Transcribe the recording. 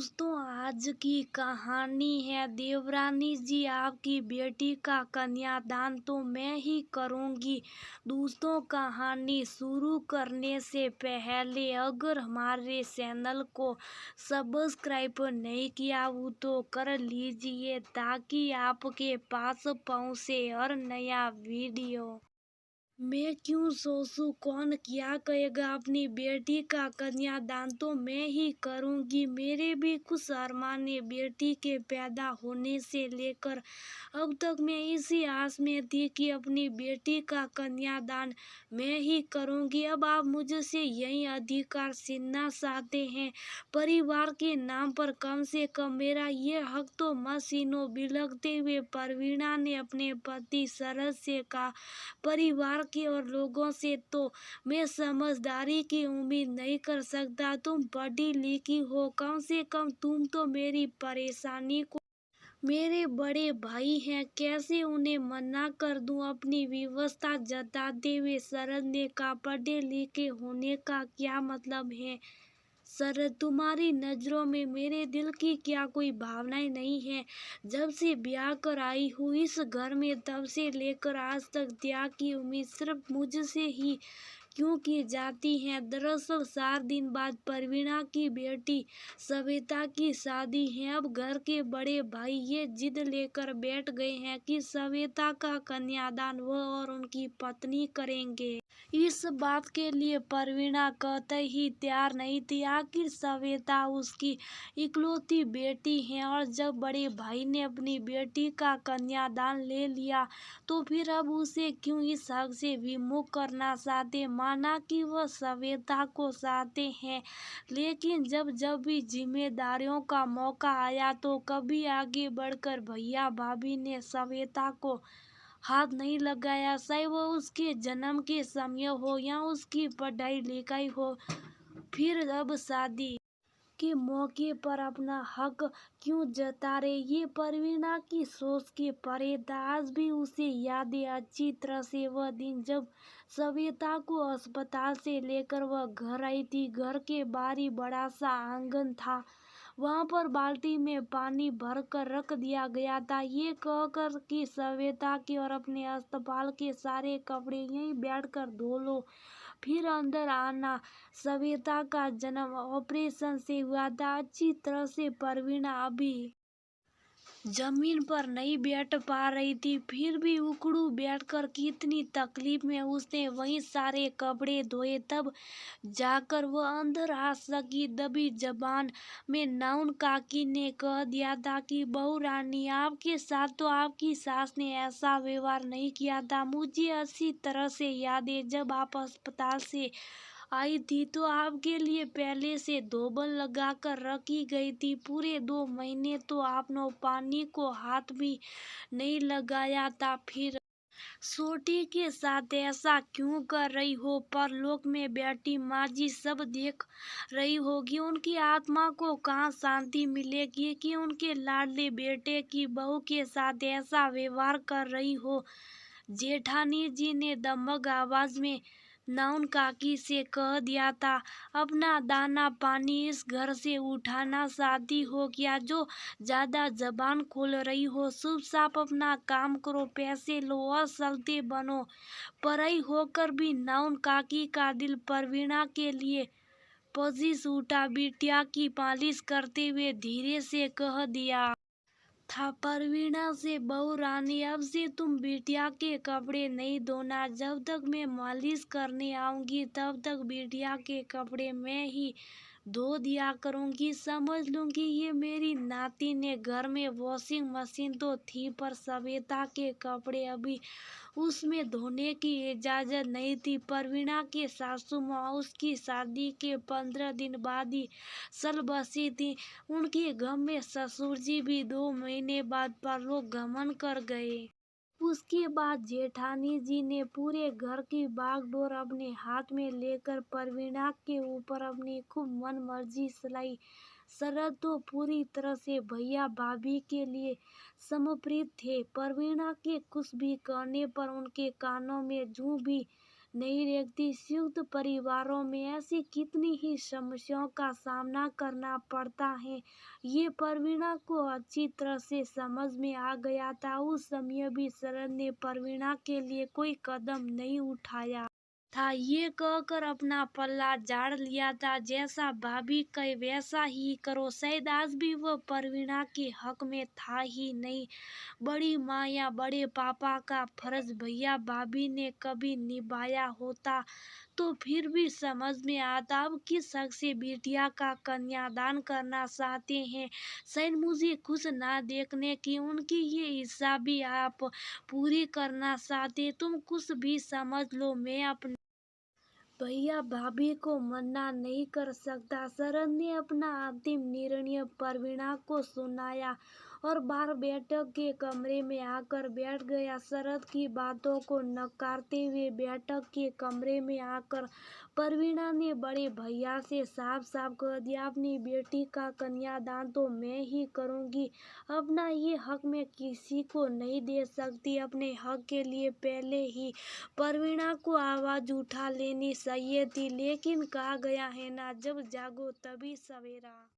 दोस्तों, आज की कहानी है देवरानी जी। आपकी बेटी का कन्यादान तो मैं ही करूंगी। दोस्तों, कहानी शुरू करने से पहले अगर हमारे चैनल को सब्सक्राइब नहीं किया हो तो कर लीजिए ताकि आपके पास पहुंचे हर नया वीडियो। मैं क्यों सोचूं कौन क्या कहेगा। अपनी बेटी का कन्यादान तो मैं ही करूंगी। मेरे भी कुछ अरमान है। बेटी के पैदा होने से लेकर अब तक मैं इसी आस में थी कि अपनी बेटी का कन्यादान मैं ही करूंगी। अब आप मुझसे यही अधिकार छीनना चाहते हैं। परिवार के नाम पर कम से कम मेरा ये हक तो मत छीनो। बिलखते हुए परवीना ने अपने पति शरद से कहा, परिवार के और लोगों से तो मैं समझदारी की उम्मीद नहीं कर सकता। तुम पढ़ी लिखी हो, कम से कम तुम तो मेरी परेशानी को। मेरे बड़े भाई हैं, कैसे उन्हें मना कर दूं। अपनी विवशता जताते हुए शरद ने कहा, पढ़े लिखे होने का क्या मतलब है शरद? तुम्हारी नजरों में मेरे दिल की क्या कोई भावनाएं नहीं है? जब से ब्याह कर आई हूँ इस घर में तब से लेकर आज तक त्याग की उम्मीद सिर्फ मुझसे ही क्यों की जाती हैं? दरअसल 4 दिन बाद परवीना की बेटी सविता की शादी है। अब घर के बड़े भाई ये जिद लेकर बैठ गए हैं कि सविता का कन्यादान वह और उनकी पत्नी करेंगे। इस बात के लिए परवीना कतई ही तैयार नहीं थी। आखिर सविता उसकी इकलौती बेटी है और जब बड़े भाई ने अपनी बेटी का कन्यादान ले लिया तो फिर अब उसे क्यों इस हक से विमुख करना चाहते। माना कि वह सविता को चाहते हैं, लेकिन जब जब भी जिम्मेदारियों का मौका आया तो कभी आगे बढ़कर भैया भाभी ने सविता को हाथ नहीं लगाया। चाहे वो उसके जन्म के समय हो या उसकी पढ़ाई लिखाई हो। फिर अब शादी के मौके पर अपना हक क्यों जता रहे, ये परवीना की सोच के परे था। आज भी उसे याद है अच्छी तरह से वह दिन जब सविता को अस्पताल से लेकर वह घर आई थी। घर के बाहर ही बड़ा सा आंगन था। वहां पर बाल्टी में पानी भर कर रख दिया गया था, ये कहकर कि सविता के और अपने अस्पताल के सारे कपड़े यहीं बैठकर धो लो, फिर अंदर आना। सविता का जन्म ऑपरेशन से हुआ था। अच्छी तरह से परवीना अभी जमीन पर नहीं बैठ पा रही थी, फिर भी उकड़ू बैठकर कितनी तकलीफ में उसने वहीं सारे कपड़े धोए। तब जाकर वह अंदर आ सकी। दबी जबान में नाउन काकी ने कह दिया था कि बहू रानी, आपके साथ तो आपकी सास ने ऐसा व्यवहार नहीं किया था। मुझे अच्छी तरह से याद है जब आप अस्पताल से आई थी तो आपके लिए पहले से धोबन लगा कर रखी गई थी। पूरे 2 महीने तो आपने पानी को हाथ भी नहीं लगाया था। फिर सोटी के साथ ऐसा क्यों कर रही हो? परलोक में बैठी माँ जी सब देख रही होगी। उनकी आत्मा को कहाँ शांति मिलेगी कि उनके लाडले बेटे की बहू के साथ ऐसा व्यवहार कर रही हो। जेठानी जी ने दमक आवाज में नाउन काकी से कह दिया था, अपना दाना पानी इस घर से उठाना चाहती हो क्या जो ज्यादा जबान खोल रही हो? चुप चाप अपना काम करो, पैसे लो और चलते बनो। पराई होकर भी नाउन काकी का दिल परवीना के लिए पजीस उठा। बिटिया की पालिश करते हुए धीरे से कह दिया था परवीना से, बहू रानी अब से तुम बिटिया के कपड़े नहीं धोना। जब तक मैं मालिश करने आऊंगी तब तक बिटिया के कपड़े मैं ही धो दिया करूंगी। समझ लूंगी ये मेरी नाती ने। घर में वॉशिंग मशीन तो थी पर सविता के कपड़े अभी उसमें धोने की इजाजत नहीं थी। परवीना के सासू माँ उसकी शादी के 15 दिन बाद ही चल बसी थी। उनके गम में ससुर जी भी 2 महीने बाद परलोक गमन कर गए। उसके बाद जेठानी जी ने पूरे घर की बागडोर अपने हाथ में लेकर परवीना के ऊपर अपनी खूब मन मर्जी चलाई। शरद तो पूरी तरह से भैया भाभी के लिए समर्पित थे। परवीना के कुछ भी कहने पर उनके कानों में जूं भी नहीं रहती। संयुक्त परिवारों में ऐसी कितनी ही समस्याओं का सामना करना पड़ता है, ये परवीना को अच्छी तरह से समझ में आ गया था। उस समय भी शरद ने परवीना के लिए कोई कदम नहीं उठाया था, ये कहकर अपना पल्ला झाड़ लिया था। जैसा भाभी कहे वैसा ही करो। शायद आज भी वह परवीना के हक में था ही नहीं। बड़ी माँ या बड़े पापा का फर्ज भैया भाभी ने कभी निभाया होता तो फिर भी समझ में आता। अब किस हक से बिटिया का कन्यादान करना चाहते हैं। शायद मुझे खुश ना देखने की उनकी ये इच्छा भी आप पूरी करना चाहते। तुम कुछ भी समझ लो, मैं अपने भैया भाभी को मना नहीं कर सकता। शरद ने अपना अंतिम निर्णय परवीना को सुनाया और बाहर बैठक के कमरे में आकर बैठ गया। शरद की बातों को नकारते हुए बैठक के कमरे में आकर परवीना ने बड़े भैया से साफ साफ कह दिया, अपनी बेटी का कन्यादान तो मैं ही करूंगी। अपना ये हक मैं किसी को नहीं दे सकती। अपने हक के लिए पहले ही परवीना को आवाज उठा लेनी चाहिए थी, लेकिन कहा गया है ना, जब जागो तभी सवेरा।